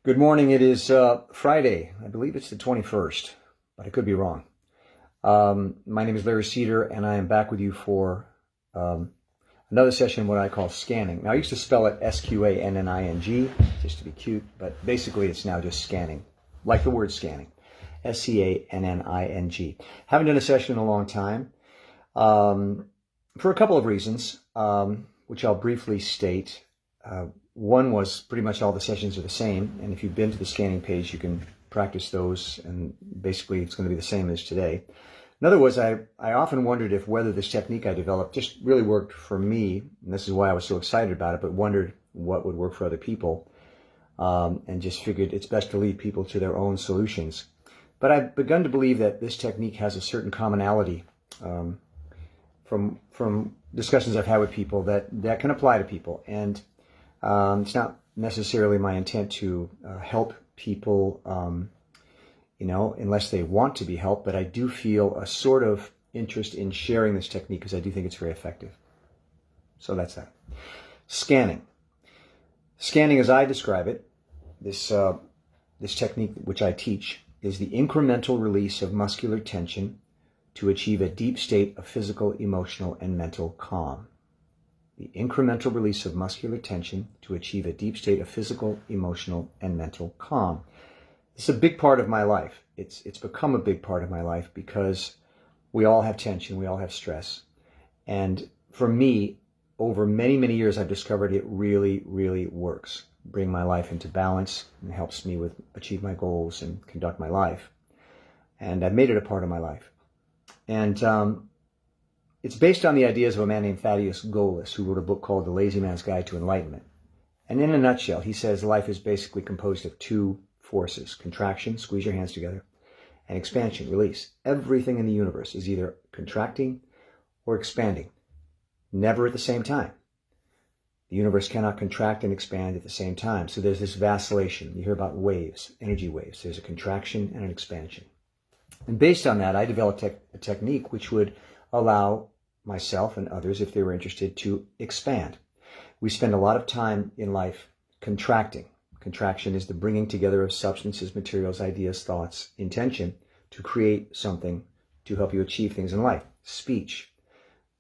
Good morning. It is Friday. I believe it's the 21st, but I could be wrong. My name is Larry Cedar, and I am back with you for another session, what I call scanning. Now, I used to spell it S-Q-A-N-N-I-N-G, just to be cute, but basically it's now just scanning, like the word scanning, S-C-A-N-N-I-N-G. Haven't done a session in a long time for a couple of reasons, which I'll briefly state. One was pretty much all the sessions are the same, and if you've been to the scanning page, you can practice those, and basically it's going to be the same as today. Another was I often wondered if whether this technique I developed just really worked for me, and this is why I was so excited about it, but wondered what would work for other people, and just figured it's best to lead people to their own solutions. But I've begun to believe that this technique has a certain commonality from discussions I've had with people that can apply to people, and it's not necessarily my intent to help people, unless they want to be helped, but I do feel a sort of interest in sharing this technique because I do think it's very effective. So that's that. Scanning. Scanning, as I describe it, this technique which I teach, is the incremental release of muscular tension to achieve a deep state of physical, emotional, and mental calm. The incremental release of muscular tension to achieve a deep state of physical, emotional, and mental calm. It's a big part of my life. It's become a big part of my life because we all have tension, we all have stress. And for me, over many, many years, I've discovered it really, really works. Bring my life into balance and helps me achieve my goals and conduct my life. And I've made it a part of my life. And it's based on the ideas of a man named Thaddeus Golas, who wrote a book called The Lazy Man's Guide to Enlightenment. And in a nutshell, he says life is basically composed of two forces: contraction, squeeze your hands together, and expansion, release. Everything in the universe is either contracting or expanding, never at the same time. The universe cannot contract and expand at the same time. So there's this vacillation. You hear about waves, energy waves. There's a contraction and an expansion. And based on that, I developed a technique which would allow myself and others, if they were interested, to expand. We spend a lot of time in life contracting. Contraction is the bringing together of substances, materials, ideas, thoughts, intention to create something to help you achieve things in life. Speech,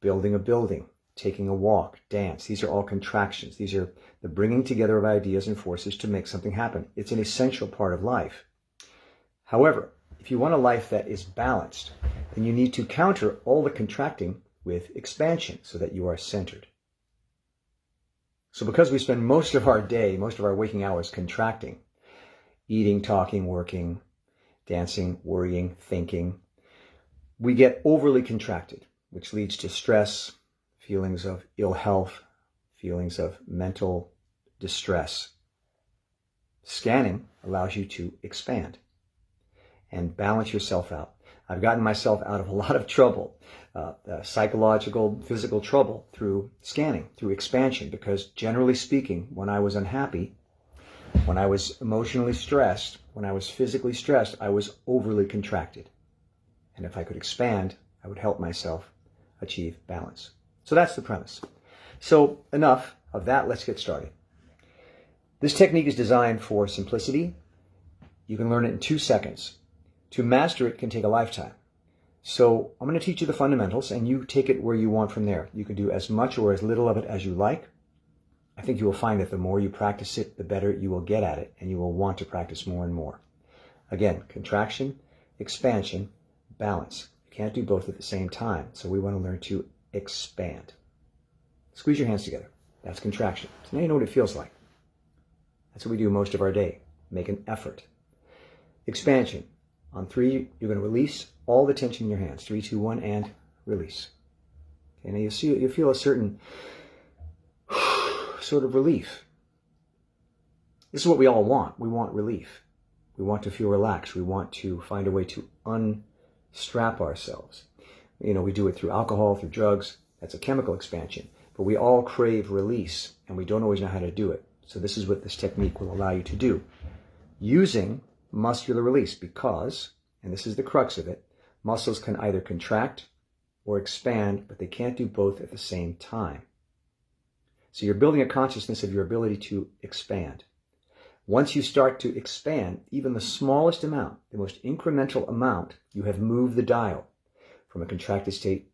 building a building, taking a walk, dance. These are all contractions. These are the bringing together of ideas and forces to make something happen. It's an essential part of life. However, if you want a life that is balanced, then you need to counter all the contracting with expansion so that you are centered. So because we spend most of our day, most of our waking hours contracting, eating, talking, working, dancing, worrying, thinking, we get overly contracted, which leads to stress, feelings of ill health, feelings of mental distress. Scanning allows you to expand and balance yourself out. I've gotten myself out of a lot of trouble, psychological, physical trouble through scanning, through expansion, because generally speaking, when I was unhappy, when I was emotionally stressed, when I was physically stressed, I was overly contracted. And if I could expand, I would help myself achieve balance. So that's the premise. So enough of that, let's get started. This technique is designed for simplicity. You can learn it in 2 seconds. To master it can take a lifetime. So I'm going to teach you the fundamentals, and you take it where you want from there. You can do as much or as little of it as you like. I think you will find that the more you practice it, the better you will get at it, and you will want to practice more and more. Again, contraction, expansion, balance. You can't do both at the same time, so we want to learn to expand. Squeeze your hands together. That's contraction. So now you know what it feels like. That's what we do most of our day. Make an effort. Expansion. On 3, you're going to release all the tension in your hands. 3, 2, 1, and release. Okay, now you feel a certain sort of relief. This is what we all want. We want relief. We want to feel relaxed. We want to find a way to unstrap ourselves. We do it through alcohol, through drugs. That's a chemical expansion. But we all crave release, and we don't always know how to do it. So this is what this technique will allow you to do. Using muscular release, because, and this is the crux of it, muscles can either contract or expand, but they can't do both at the same time. So you're building a consciousness of your ability to expand. Once you start to expand, even the smallest amount, the most incremental amount, you have moved the dial from a contracted state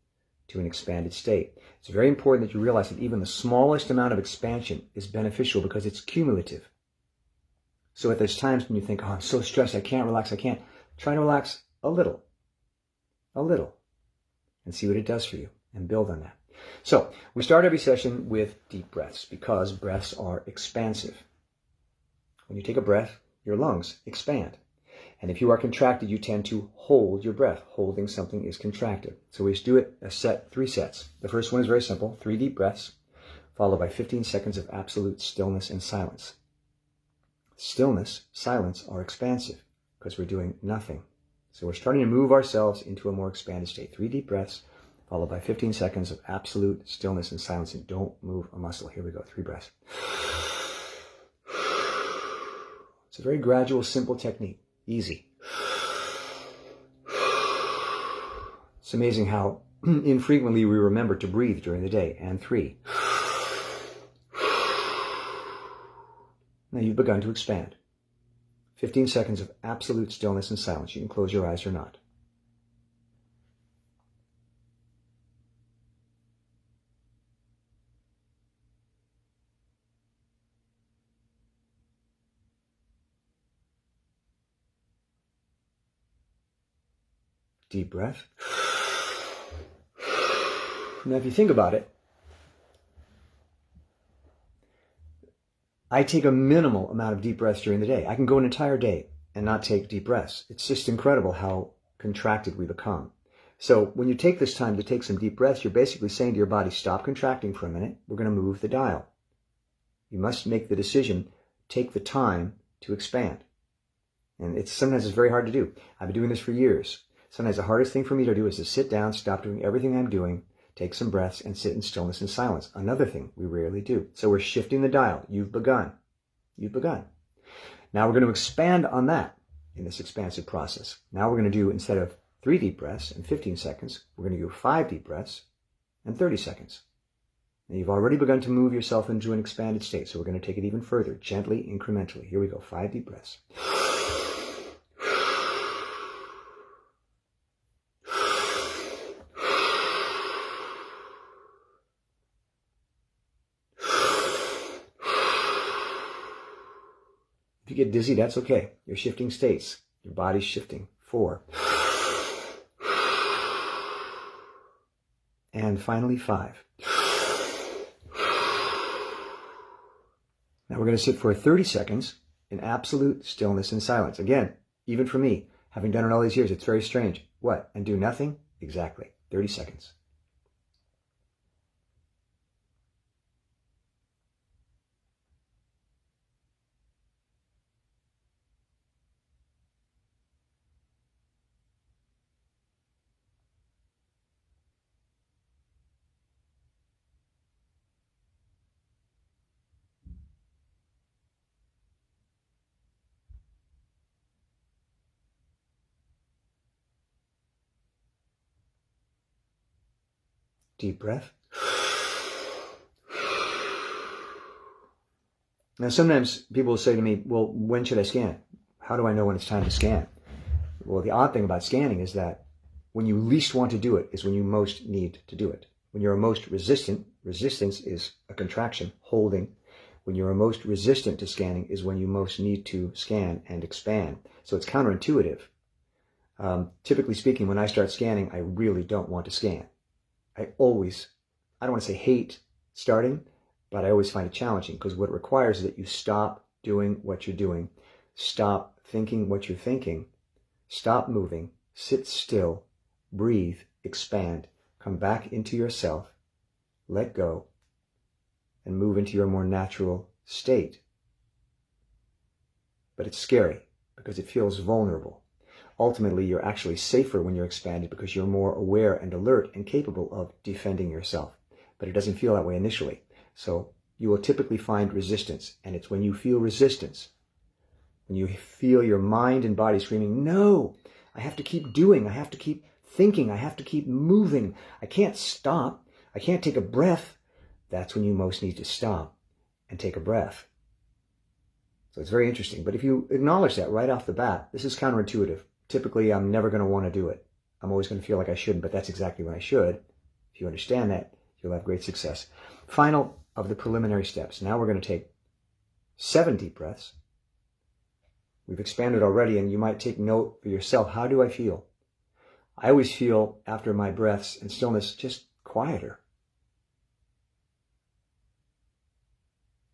to an expanded state. It's very important that you realize that even the smallest amount of expansion is beneficial because it's cumulative. So if there's times when you think, oh, I'm so stressed, I can't relax, I can't, try to relax a little, and see what it does for you and build on that. So we start every session with deep breaths because breaths are expansive. When you take a breath, your lungs expand. And if you are contracted, you tend to hold your breath. Holding something is contracted. So we just do it a set, 3 sets. The first one is very simple, 3 deep breaths, followed by 15 seconds of absolute stillness and silence. Stillness, silence are expansive because we're doing nothing. So we're starting to move ourselves into a more expanded state. 3 deep breaths, followed by 15 seconds of absolute stillness and silence. And don't move a muscle. Here we go, 3 breaths. It's a very gradual, simple technique. Easy. It's amazing how infrequently we remember to breathe during the day. And 3. Now you've begun to expand. 15 seconds of absolute stillness and silence. You can close your eyes or not. Deep breath. Now, if you think about it, I take a minimal amount of deep breaths during the day. I can go an entire day and not take deep breaths. It's just incredible how contracted we become. So when you take this time to take some deep breaths, you're basically saying to your body, stop contracting for a minute. We're going to move the dial. You must make the decision, take the time to expand. And sometimes it's very hard to do. I've been doing this for years. Sometimes the hardest thing for me to do is to sit down, stop doing everything I'm doing, take some breaths, and sit in stillness and silence. Another thing we rarely do. So we're shifting the dial. You've begun. You've begun. Now we're going to expand on that in this expansive process. Now we're going to do, instead of 3 deep breaths and 15 seconds, we're going to do 5 deep breaths and 30 seconds. And you've already begun to move yourself into an expanded state. So we're going to take it even further, gently, incrementally. Here we go. 5 deep breaths. If you get dizzy, that's okay. You're shifting states. Your body's shifting. 4. And finally, 5. Now we're going to sit for 30 seconds in absolute stillness and silence. Again, even for me, having done it all these years, it's very strange. What? And do nothing? Exactly. 30 seconds. Deep breath. Now, sometimes people will say to me, well, when should I scan? How do I know when it's time to scan? Well, the odd thing about scanning is that when you least want to do it is when you most need to do it. When you're most resistant, resistance is a contraction, holding. When you're most resistant to scanning is when you most need to scan and expand. So it's counterintuitive. Typically speaking, when I start scanning, I really don't want to scan. I don't want to say hate starting, but I always find it challenging because what it requires is that you stop doing what you're doing, stop thinking what you're thinking, stop moving, sit still, breathe, expand, come back into yourself, let go, and move into your more natural state. But it's scary because it feels vulnerable. Ultimately, you're actually safer when you're expanded because you're more aware and alert and capable of defending yourself. But it doesn't feel that way initially. So you will typically find resistance. And it's when you feel resistance, when you feel your mind and body screaming, no, I have to keep doing, I have to keep thinking, I have to keep moving, I can't stop, I can't take a breath. That's when you most need to stop and take a breath. So it's very interesting. But if you acknowledge that right off the bat, this is counterintuitive. Typically, I'm never going to want to do it. I'm always going to feel like I shouldn't, but that's exactly when I should. If you understand that, you'll have great success. Final of the preliminary steps. Now we're going to take 7 deep breaths. We've expanded already, and you might take note for yourself. How do I feel? I always feel after my breaths and stillness just quieter.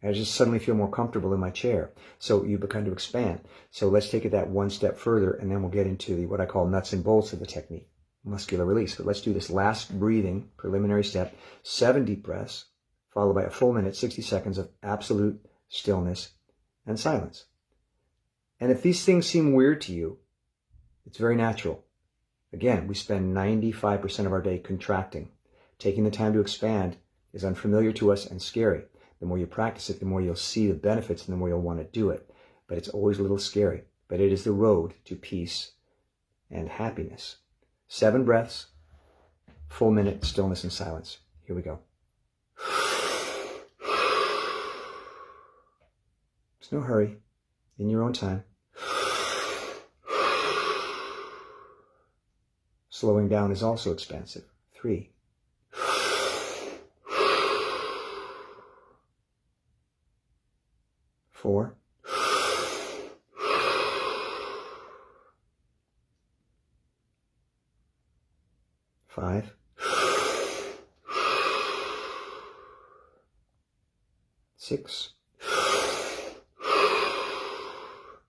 I just suddenly feel more comfortable in my chair. So you begin to expand. So let's take it that one step further, and then we'll get into what I call nuts and bolts of the technique, muscular release. But let's do this last breathing, preliminary step, 7 deep breaths, followed by a full minute, 60 seconds of absolute stillness and silence. And if these things seem weird to you, it's very natural. Again, we spend 95% of our day contracting. Taking the time to expand is unfamiliar to us and scary. The more you practice it, the more you'll see the benefits and the more you'll want to do it. But it's always a little scary. But it is the road to peace and happiness. 7 breaths, full minute, stillness and silence. Here we go. There's no hurry. In your own time. Slowing down is also expansive. 3. 4. 5. 6.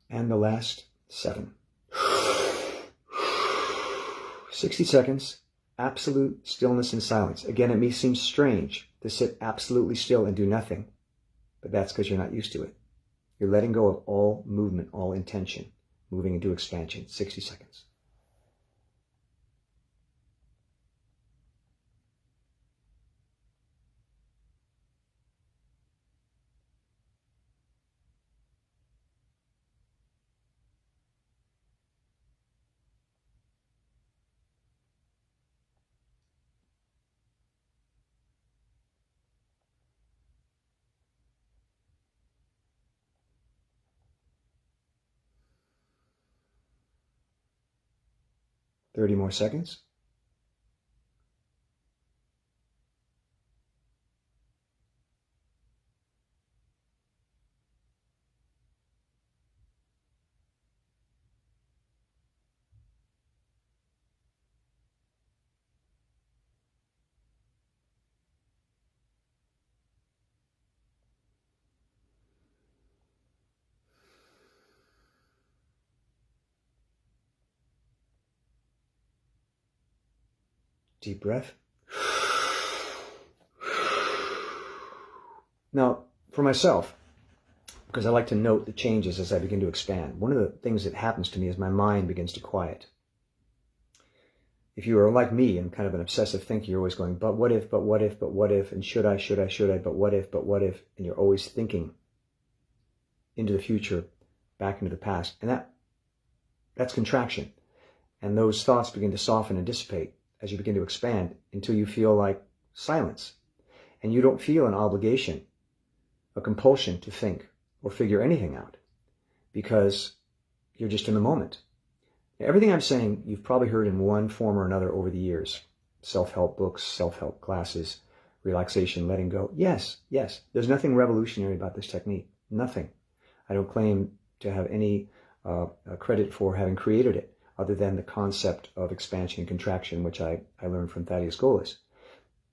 And the last 7. 60 seconds, absolute stillness and silence. Again, it may seem strange to sit absolutely still and do nothing, but that's because you're not used to it. You're letting go of all movement, all intention, moving into expansion. 60 seconds. Thirty more seconds. Deep breath. Now, for myself, because I like to note the changes as I begin to expand, one of the things that happens to me is my mind begins to quiet. If you are like me and kind of an obsessive thinker, you're always going, but what if, but what if, but what if, and should I, but what if, and you're always thinking into the future, back into the past. And that's contraction. And those thoughts begin to soften and dissipate as you begin to expand until you feel like silence. And you don't feel an obligation, a compulsion to think or figure anything out because you're just in the moment. Now, everything I'm saying, you've probably heard in one form or another over the years. Self-help books, self-help classes, relaxation, letting go. Yes. There's nothing revolutionary about this technique. Nothing. I don't claim to have any credit for having created it other than the concept of expansion and contraction, which I learned from Thaddeus Golis.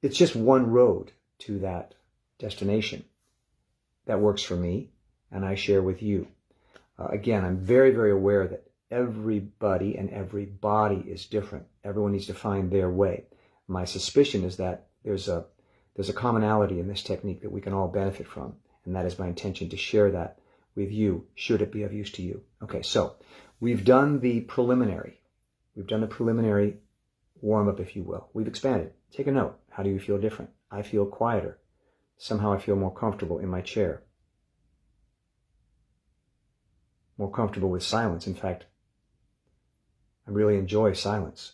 It's just one road to that destination that works for me and I share with you. Again, I'm very, very aware that everybody and every body is different. Everyone needs to find their way. My suspicion is that there's a commonality in this technique that we can all benefit from, and that is my intention to share that with you, should it be of use to you. Okay, so we've done the preliminary. We've done the preliminary warm-up, if you will. We've expanded. Take a note. How do you feel different? I feel quieter. Somehow I feel more comfortable in my chair. More comfortable with silence. In fact, I really enjoy silence.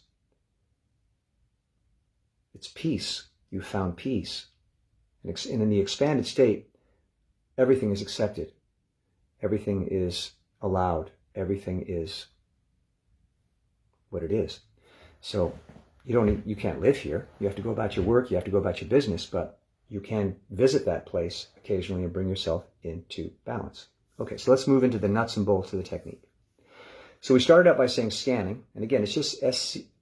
It's peace. You found peace. And in the expanded state, everything is accepted. everything is allowed. Everything is what it is. So you can't live here. You have to go about your work. You have to go about your business, but you can visit that place occasionally and bring yourself into balance. Okay, so let's move into the nuts and bolts of the technique. So we started out by saying scanning, and again, it's just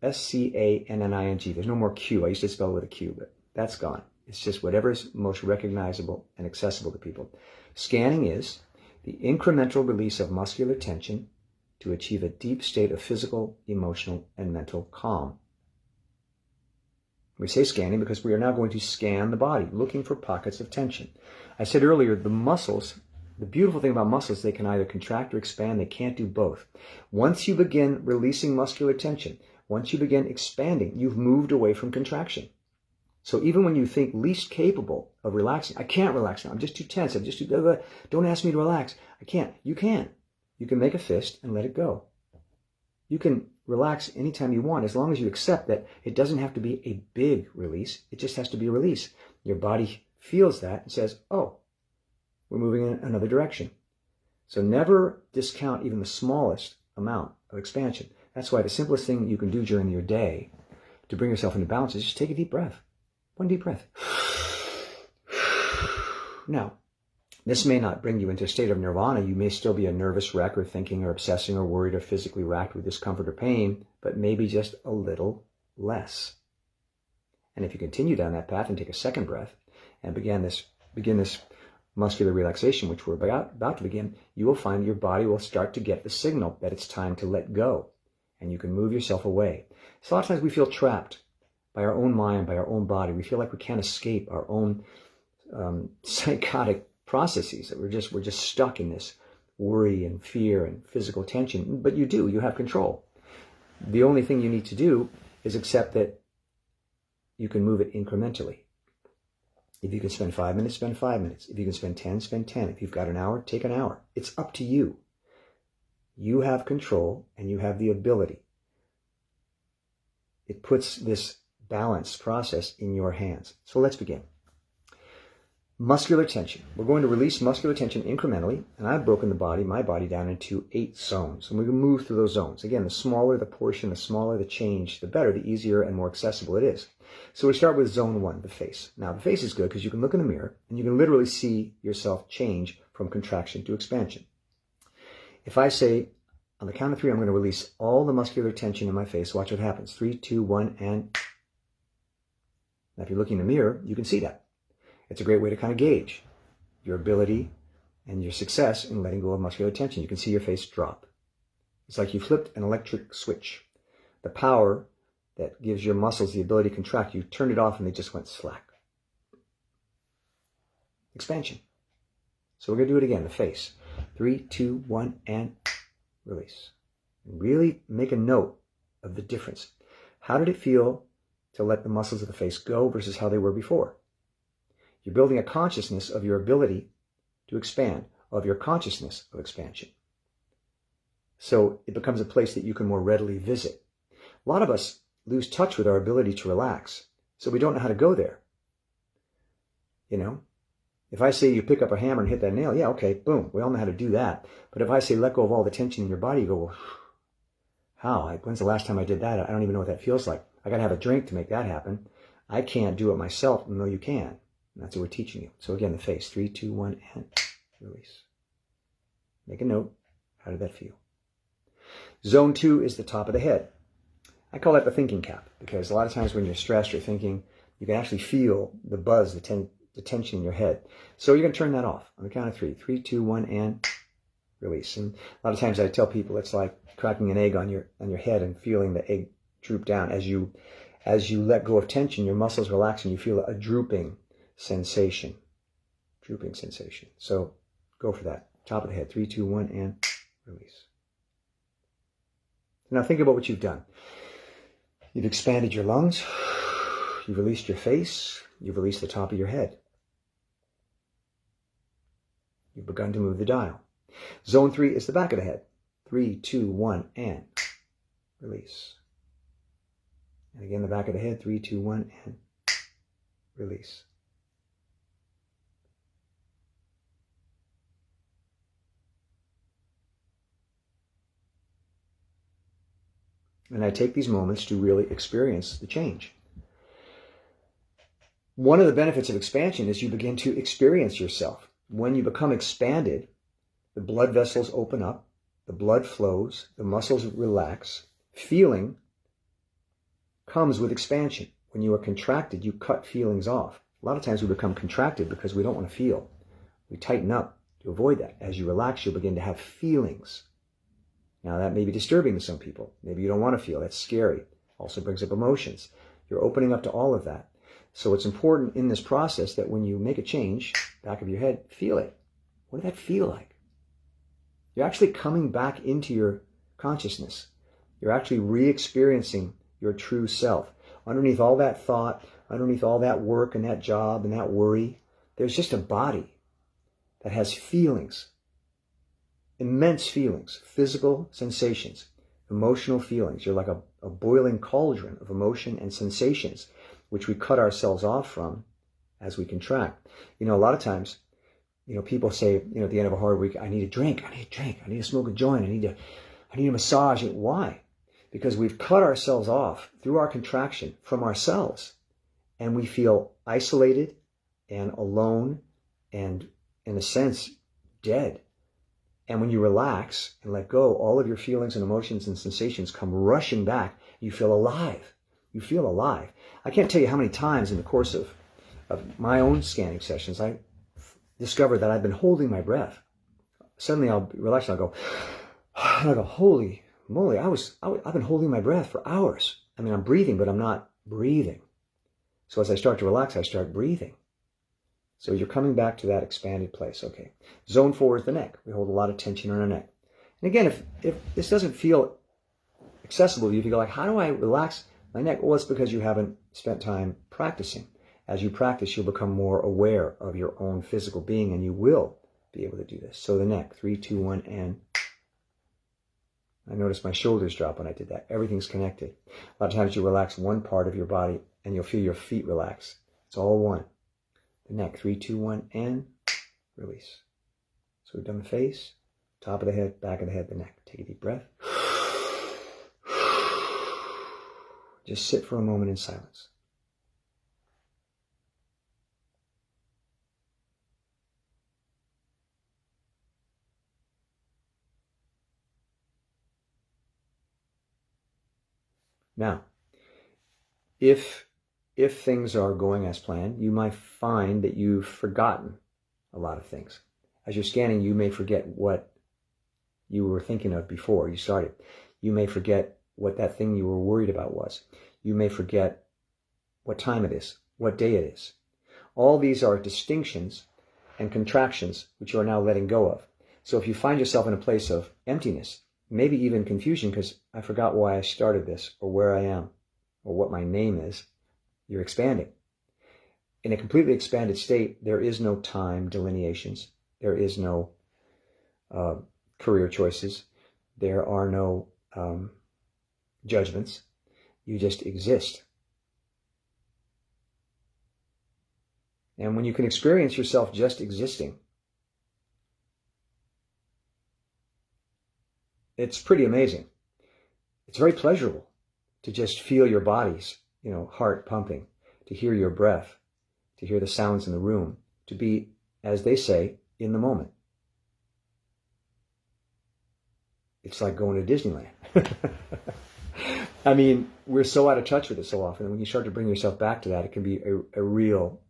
S-C-A-N-N-I-N-G. There's no more Q. I used to spell it with a Q, but that's gone. It's just whatever is most recognizable and accessible to people. Scanning is the incremental release of muscular tension to achieve a deep state of physical, emotional, and mental calm. We say scanning because we are now going to scan the body, looking for pockets of tension. I said earlier, the muscles, the beautiful thing about muscles, they can either contract or expand. They can't do both. Once you begin releasing muscular tension, once you begin expanding, you've moved away from contraction. So even when you think least capable of relaxing, I can't relax now, I'm just too tense, I'm just too, don't ask me to relax. I can't. You can. You can make a fist and let it go. You can relax anytime you want, as long as you accept that it doesn't have to be a big release. It just has to be a release. Your body feels that and says, oh, we're moving in another direction. So never discount even the smallest amount of expansion. That's why the simplest thing you can do during your day to bring yourself into balance is just take a deep breath. One deep breath. Now, this may not bring you into a state of nirvana. You may still be a nervous wreck or thinking or obsessing or worried or physically racked with discomfort or pain, but maybe just a little less. And if you continue down that path and take a second breath and begin this muscular relaxation, which we're about to begin, you will find your body will start to get the signal that it's time to let go, and you can move yourself away. So a lot of times we feel trapped by our own mind, by our own body. We feel like we can't escape our own psychotic processes, that we're just stuck in this worry and fear and physical tension. But you have control. The only thing you need to do is accept that you can move it incrementally. If you can spend 5 minutes, spend 5 minutes. If you can spend 10, spend 10. If you've got an hour, take an hour. It's up to you. You have control and you have the ability. It puts this balance process in your hands. So let's begin. Muscular tension. We're going to release muscular tension incrementally, and I've broken my body down into 8 zones, and we can move through those zones. Again, the smaller the portion, the smaller the change, the better, the easier and more accessible it is. So we start with zone 1, the face. Now, the face is good because you can look in the mirror, and you can literally see yourself change from contraction to expansion. If I say, on the count of 3, I'm going to release all the muscular tension in my face. Watch what happens. 3, 2, 1, and... Now, if you're looking in the mirror, you can see that. It's a great way to kind of gauge your ability and your success in letting go of muscular tension. You can see your face drop. It's like you flipped an electric switch. The power that gives your muscles the ability to contract, you turned it off and they just went slack. Expansion. So we're going to do it again, the face. 3, 2, 1, and release. And really make a note of the difference. How did it feel to let the muscles of the face go versus how they were before? You're building a consciousness of your ability to expand, of your consciousness of expansion. So it becomes a place that you can more readily visit. A lot of us lose touch with our ability to relax, so we don't know how to go there. You know, if I say you pick up a hammer and hit that nail, yeah, okay, boom, we all know how to do that. But if I say let go of all the tension in your body, you go, well, how? When's the last time I did that? I don't even know what that feels like. I got to have a drink to make that happen. I can't do it myself. No, you can. And that's what we're teaching you. So again, the face. 3, 2, 1, and release. Make a note. How did that feel? Zone 2 is the top of the head. I call that the thinking cap, because a lot of times when you're stressed or thinking, you can actually feel the buzz, the tension in your head. So you're going to turn that off on the count of 3. 3, 2, 1, and release. And a lot of times I tell people it's like cracking an egg on your head and feeling the egg droop down. As you let go of tension, your muscles relax and you feel a drooping sensation. Drooping sensation. So go for that. Top of the head. 3, 2, 1, and release. Now think about what you've done. You've expanded your lungs. You've released your face. You've released the top of your head. You've begun to move the dial. Zone 3 is the back of the head. 3, 2, 1, and release. And again, the back of the head. 3, 2, 1, and release. And I take these moments to really experience the change. One of the benefits of expansion is you begin to experience yourself. When you become expanded, the blood vessels open up, the blood flows, the muscles relax. Feeling comes with expansion. When you are contracted, you cut feelings off. A lot of times we become contracted because we don't want to feel. We tighten up to avoid that. As you relax, you'll begin to have feelings. Now that may be disturbing to some people. Maybe you don't want to feel. That's scary. Also brings up emotions. You're opening up to all of that. So it's important in this process that when you make a change, back of your head, feel it. What did that feel like? You're actually coming back into your consciousness. You're actually re-experiencing your true self. Underneath all that thought, underneath all that work and that job and that worry, there's just a body that has feelings, immense feelings, physical sensations, emotional feelings. You're like a boiling cauldron of emotion and sensations, which we cut ourselves off from as we contract. A lot of times, people say, at the end of a hard week, I need a drink, I need to smoke a joint, I need a massage. Why? Because we've cut ourselves off through our contraction from ourselves, and we feel isolated and alone and, in a sense, dead. And when you relax and let go, all of your feelings and emotions and sensations come rushing back. You feel alive. You feel alive. I can't tell you how many times in the course of my own scanning sessions I discovered that I've been holding my breath. Suddenly I'll relax and I'll go, and I'll go, holy moly, I've been holding my breath for hours. I'm breathing, but I'm not breathing. So as I start to relax, I start breathing. So you're coming back to that expanded place. Okay. Zone 4 is the neck. We hold a lot of tension in our neck. And again, if this doesn't feel accessible to you, if you go like, how do I relax my neck? Well, it's because you haven't spent time practicing. As you practice, you'll become more aware of your own physical being, and you will be able to do this. So the neck, 3, 2, 1, and I noticed my shoulders drop when I did that. Everything's connected. A lot of times you relax one part of your body, and you'll feel your feet relax. It's all one. The neck, 3, 2, 1, and release. So we've done the face, top of the head, back of the head, the neck. Take a deep breath. Just sit for a moment in silence. Now, if things are going as planned, you might find that you've forgotten a lot of things. As you're scanning, you may forget what you were thinking of before you started. You may forget what that thing you were worried about was. You may forget what time it is, what day it is. All these are distinctions and contractions which you are now letting go of. So if you find yourself in a place of emptiness, maybe even confusion because I forgot why I started this or where I am or what my name is, you're expanding. In a completely expanded state, there is no time delineations. There is no career choices. There are no judgments. You just exist. And when you can experience yourself just existing, it's pretty amazing. It's very pleasurable to just feel your body's, heart pumping, to hear your breath, to hear the sounds in the room, to be, as they say, in the moment. It's like going to Disneyland. We're so out of touch with it so often. And when you start to bring yourself back to that, it can be a real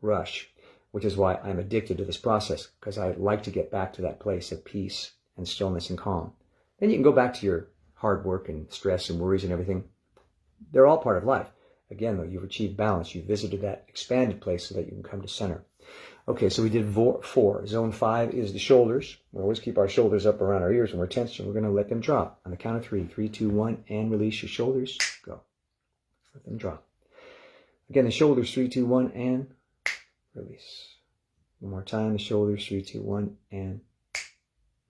rush, which is why I'm addicted to this process, because I like to get back to that place of peace and stillness and calm. Then you can go back to your hard work and stress and worries and everything. They're all part of life. Again, though, you've achieved balance. You've visited that expanded place so that you can come to center. Okay, so we did 4. Zone 5 is the shoulders. We always keep our shoulders up around our ears when we're tense, and we're going to let them drop. On the count of 3. 3, 2, 1, and release your shoulders. Go. Let them drop. Again, the shoulders, 3, 2, 1, and release. One more time, the shoulders, 3, 2, 1, and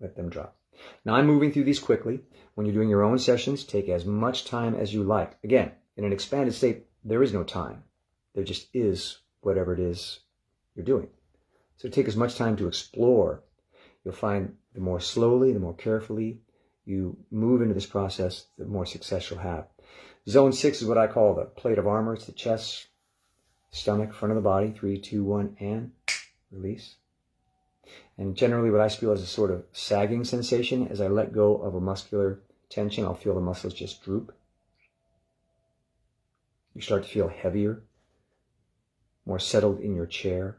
let them drop. Now, I'm moving through these quickly. When you're doing your own sessions, take as much time as you like. Again, in an expanded state, there is no time. There just is whatever it is you're doing. So take as much time to explore. You'll find the more slowly, the more carefully you move into this process, the more success you'll have. Zone 6 is what I call the plate of armor. It's the chest, stomach, front of the body. 3, 2, 1, and release. And generally what I feel is a sort of sagging sensation. As I let go of a muscular tension, I'll feel the muscles just droop. You start to feel heavier, more settled in your chair.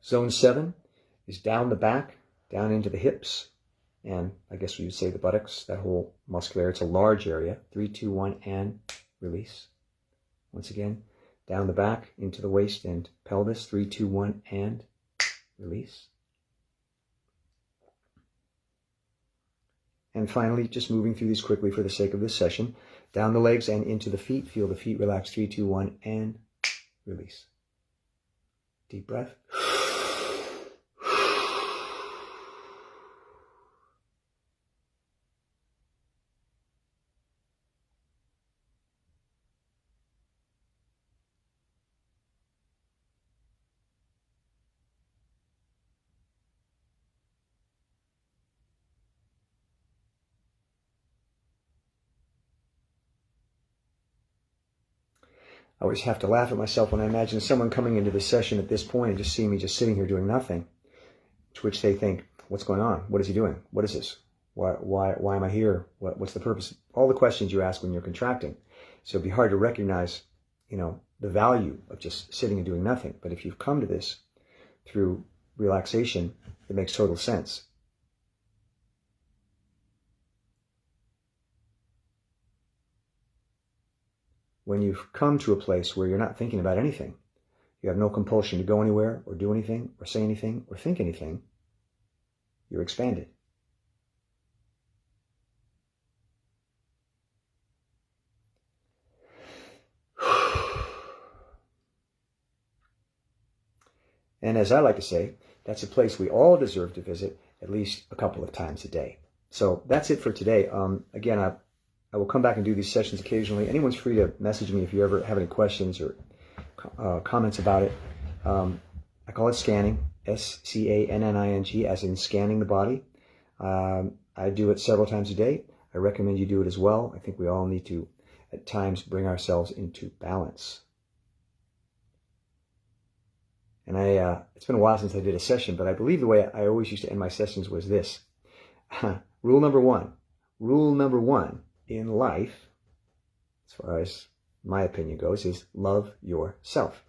Zone 7 is down the back, down into the hips, and I guess we would say the buttocks, that whole muscular area. It's a large area. 3, 2, 1, and release. Once again, down the back, into the waist and pelvis. 3, 2, 1, and release. And finally, just moving through these quickly for the sake of this session, down the legs and into the feet. Feel the feet relax. 3, 2, 1, and release. Deep breath. I always have to laugh at myself when I imagine someone coming into the session at this point and just seeing me just sitting here doing nothing, to which they think, what's going on? What is he doing? What is this? Why am I here? What's the purpose? All the questions you ask when you're contracting. So it'd be hard to recognize, the value of just sitting and doing nothing. But if you've come to this through relaxation, it makes total sense. When you've come to a place where you're not thinking about anything, you have no compulsion to go anywhere or do anything or say anything or think anything, you're expanded. And as I like to say, that's a place we all deserve to visit at least a couple of times a day. So that's it for today. Again, I will come back and do these sessions occasionally. Anyone's free to message me if you ever have any questions or comments about it. I call it scanning, S-C-A-N-N-I-N-G, as in scanning the body. I do it several times a day. I recommend you do it as well. I think we all need to, at times, bring ourselves into balance. And it's been a while since I did a session, but I believe the way I always used to end my sessions was this. Rule number one in life, as far as my opinion goes, is love yourself.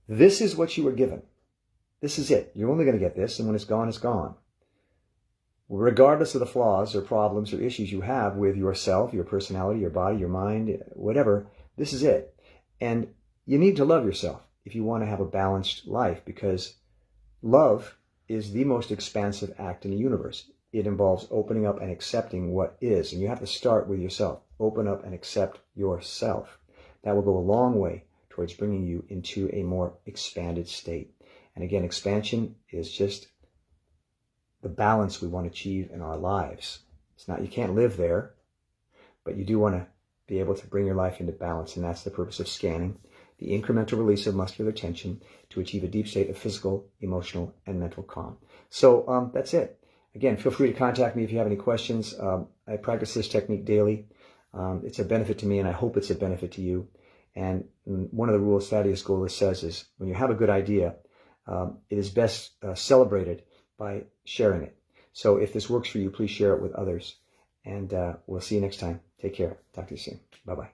This is what you were given. This is it. You're only going to get this, and when it's gone, it's gone. Regardless of the flaws or problems or issues you have with yourself, your personality, your body, your mind, whatever, this is it. And you need to love yourself if you want to have a balanced life, because love is the most expansive act in the universe. It involves opening up and accepting what is. And you have to start with yourself. Open up and accept yourself. That will go a long way towards bringing you into a more expanded state. And again, expansion is just the balance we want to achieve in our lives. It's not, you can't live there, but you do want to be able to bring your life into balance. And that's the purpose of scanning, the incremental release of muscular tension to achieve a deep state of physical, emotional, and mental calm. So that's it. Again, feel free to contact me if you have any questions. I practice this technique daily. It's a benefit to me, and I hope it's a benefit to you. And one of the rules Thaddeus Golas says is, when you have a good idea, it is best celebrated by sharing it. So if this works for you, please share it with others. And we'll see you next time. Take care. Talk to you soon. Bye-bye.